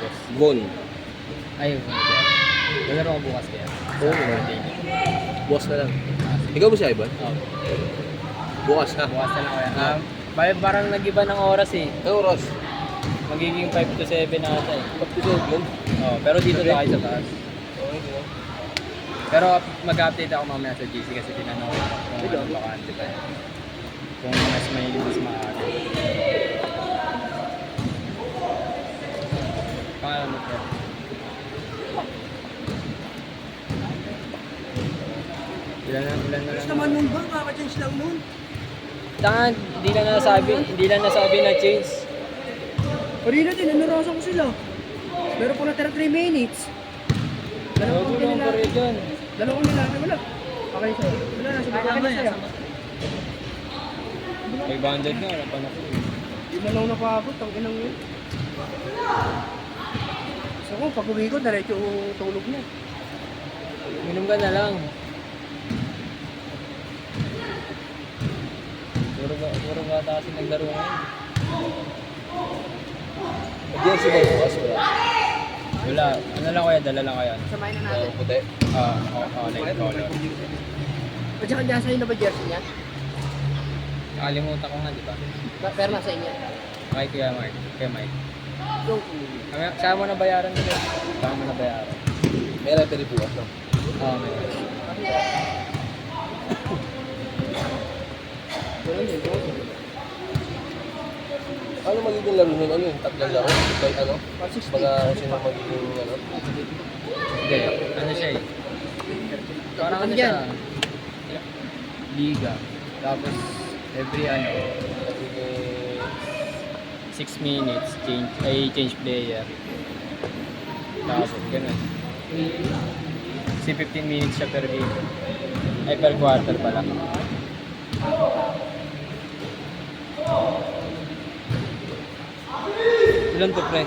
Santos. Von. Ay, nalaro ko bukas kaya. Oo. Birthday niya. Bukas na lang. Ikaw ba si Ivan? Oh, Bukas ha? bukas na lang kaya. Parang nag-iba ng oras eh. Ano oras? Magiging 5 to 7 na ata eh. Pagkisod Oh, pero dito Okay. tayo sa taas. Okay, di ba? Pero mag-update ako mamaya sa GC kasi tinanong ko kung ano bakante pa yun. Kung mas maaga. Pangalan mo po? Ilan na lang. Naman nung ba, kaka-change lang nun. Tangan, hindi lang nasabi na change. Kanina din, nanarasan ko sila. Meron po natira 3 minutes. Bago lang pa rin dyan. Dalawang nilaki, wala. Okay, sir. Wala na, sabi ko na sa'yo. 500 nga, wala pa na po. Di na lang napabot, ang inang yun. So kung pag-uwi ko, diretso tulog na. Minom ka na lang. Puro bata kasi naglaro ngayon. Mag-jersey ba bukas? Wala. Wala. Ano lang kaya, dala lang kaya. Samayin na natin. Puti. Like color. O tsaka dyan sa'yo na ba jersey niya? Nakalimutan ko nga, di ba? Pero nasa inyo. Kay Kuya Mike. Kaya Mike. Yung Saan mo na bayaran nila? Saan mo na bayaran? May referee bukas no? Oo, may. Ano magiging laro nun? Ano yung tatlong laro? Kahit ano? 160. Mga sino magiging ano? Hindi, ano siya eh. Parang ano Yan. siya. Liga. Tapos, every Magiging 6 minutes, change player. Tapos, ganun. Kasi 15 minutes siya per game. Ay, per quarter pala. Ilan to, pre?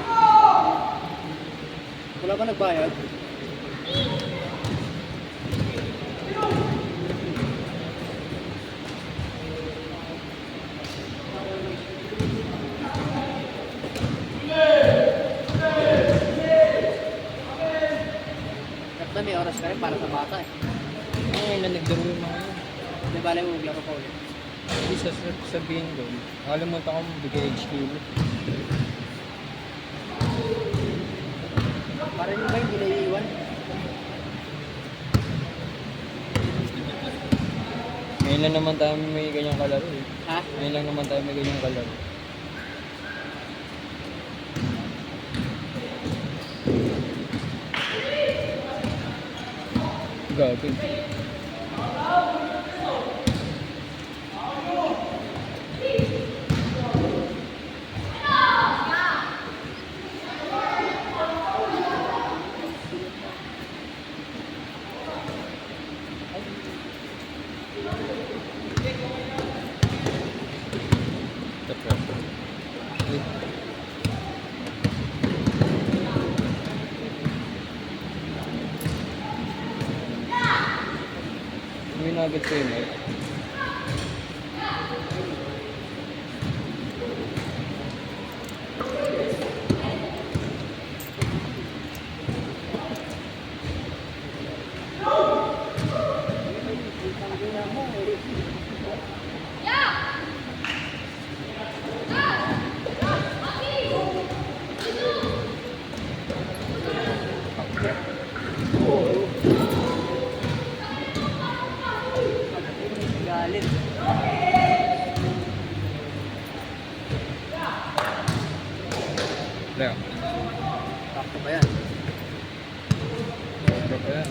wala ba nagbayad? At may oras ka rin para sa bata eh. Ay, na naglaro yung mga yun. Di ba alam mo maglaro pa ulit? Hindi sabihin ko. Nakalimutan ko bigay HQ. Para nyo ba hindi na iiwan? Ngayon lang naman tayo may ganyang kalaro eh. Ha? Ngayon lang naman tayo may ganyang kalaro. Gago. May nugget ko yun eh. Galit. Leo. Takto ba yan? Sobra pa yan.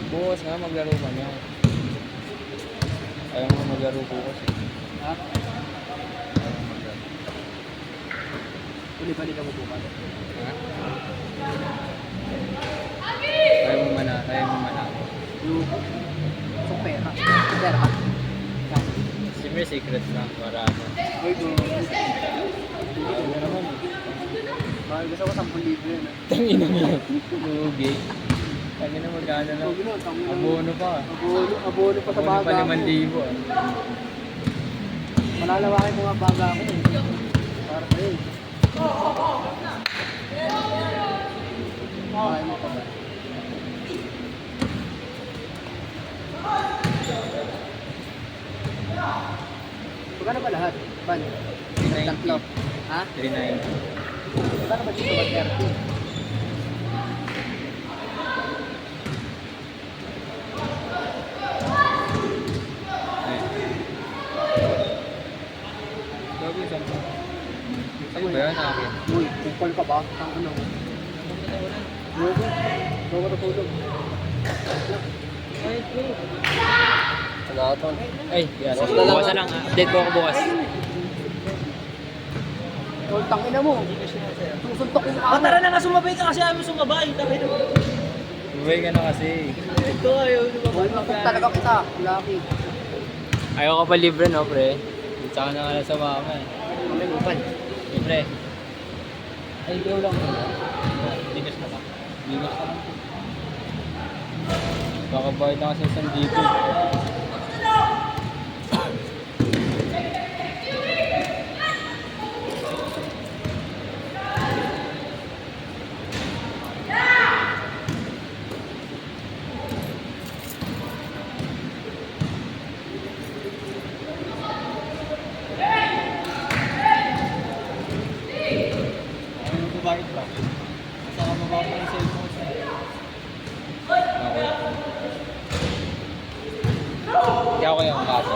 Bukas nga maglaro kami. Ayaw mo maglaro bukas eh. Ha? Ayaw mo maglaro. Uli-bali ka mo bukas. Ha? Ayaw mo manalo. Yung so pera. Pera ka. Siyempre secrets lang para ano. Uy, go. Ayaw mo naman eh. Bakit gusto ko 10,000 yun. Tangina mo. Lugi. Kanya na magkano lang. Huwag na, tangin na. Abono pa. Abono pa sa Abono baga pa ko. 5,000 ah. Malalawakin ko nga baga ko eh. Para sa'yo. Kaya mo pa ba? Magkano ba lahat? Ban? 390. Tatlo. Ha? 390. Magkano ba dito? 130? Bago yung sampo. Sa'yo ba yan akin? Uy, kupal ka ba? Ang ano? Logo. Logo na tulog. Ay, bro. Salaton. Ay, yan. Bukas na lang, Bukas na lang. Update ko ako bukas. Oh, tangina mo. Susuntok ko yung Tara na nga, sumabay ka kasi ayaw mo sumabay. Tangin mo. Buhay ka na kasi. Ito ayaw Wala sumabay. talaga kita. Lucky. Ayaw ka pa libre no, pre? Tsaka na nga lang sa mama eh. Ano yung upal? Libre. Ay, ikaw lang. Ligas na ba? Ligas na lang. Kakabayad na kasi isang dito. Ayaw mo babayad ba? Basta ka mababa yung cellphone sa Okay. Kaya ako yung kasa.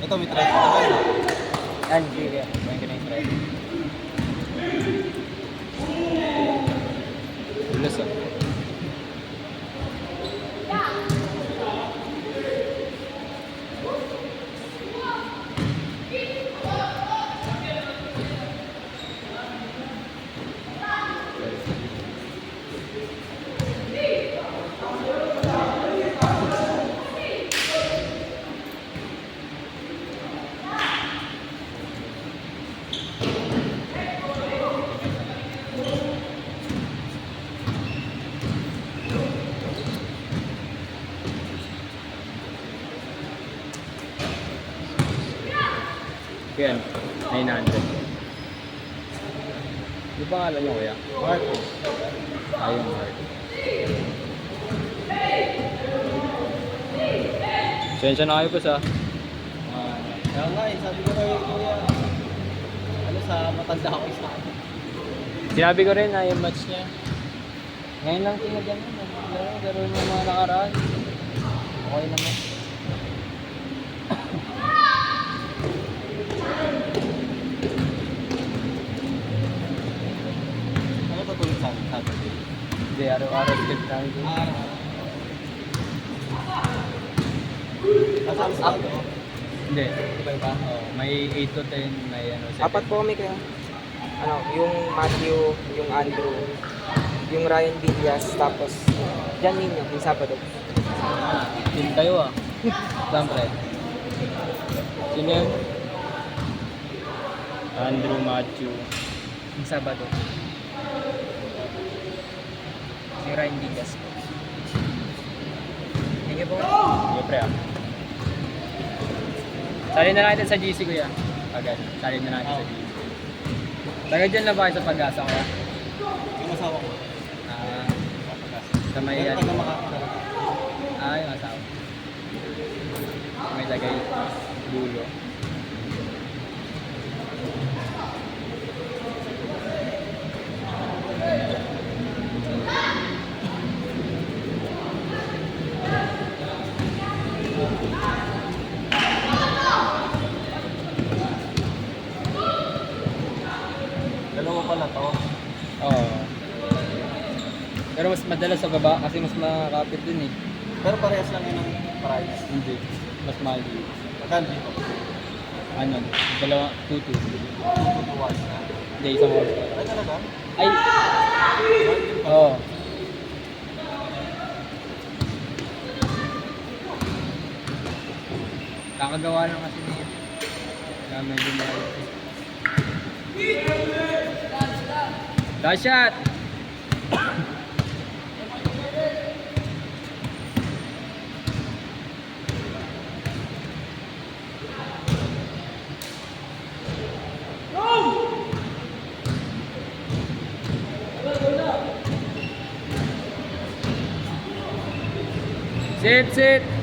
Ito, may try ka ba? Yan, sige. Kumain ka na yung try. Ulas ah. Yan, 900. Di ba pangalan niyo kuya? Mark. Ayun, Mark. Sensya na kayo po sa. Kaya nga eh, sabi ko kay Kuya, ano sa matanda ko isa. Sinabi ko rin na yung match niya. Ngayon lang tinagyan mo. Pero yung mga nakaraan. Okay naman. Ano tutulog sa akin? Saturday. Hindi, araw-araw skip namin. Kasama sa akin. Hindi. Iba-iba? Oo. May 8 to 10, may ano, 7. Apat po kami kaya. Ano, yung Matthew, yung Andrew, yung Ryan Villas, tapos Jan Nino, yung Sabado. Team kayo ah. Saan pre? Sino yun? Andrew, Matthew. Yung Sabado. Yung Ryan Villas po. Thank you po. Sige pre ah. Salin na natin sa GC kuya. Agad. Salin na natin sa GC. Taga dyan lang ba kayo sa Pag-asa kuya? Yung asawa ko. Ah, sa may Meron yan. taga makakita. Ah, yung asawa. May lagay dulo. Dalawa pala to. Oo. Pero mas madalas sa baba kasi mas makakapit dun eh. Pero parehas lang yun ang price. Hindi. Mas mahal dito. Magkano dito? Ano? Dalawa, 2-2. 2 watts na. Hindi, isang oras pa. Ay talaga? Ay! Oo. Kakagawa lang kasi niya. Kaya medyo mahal. Dash shot! Sit, sit.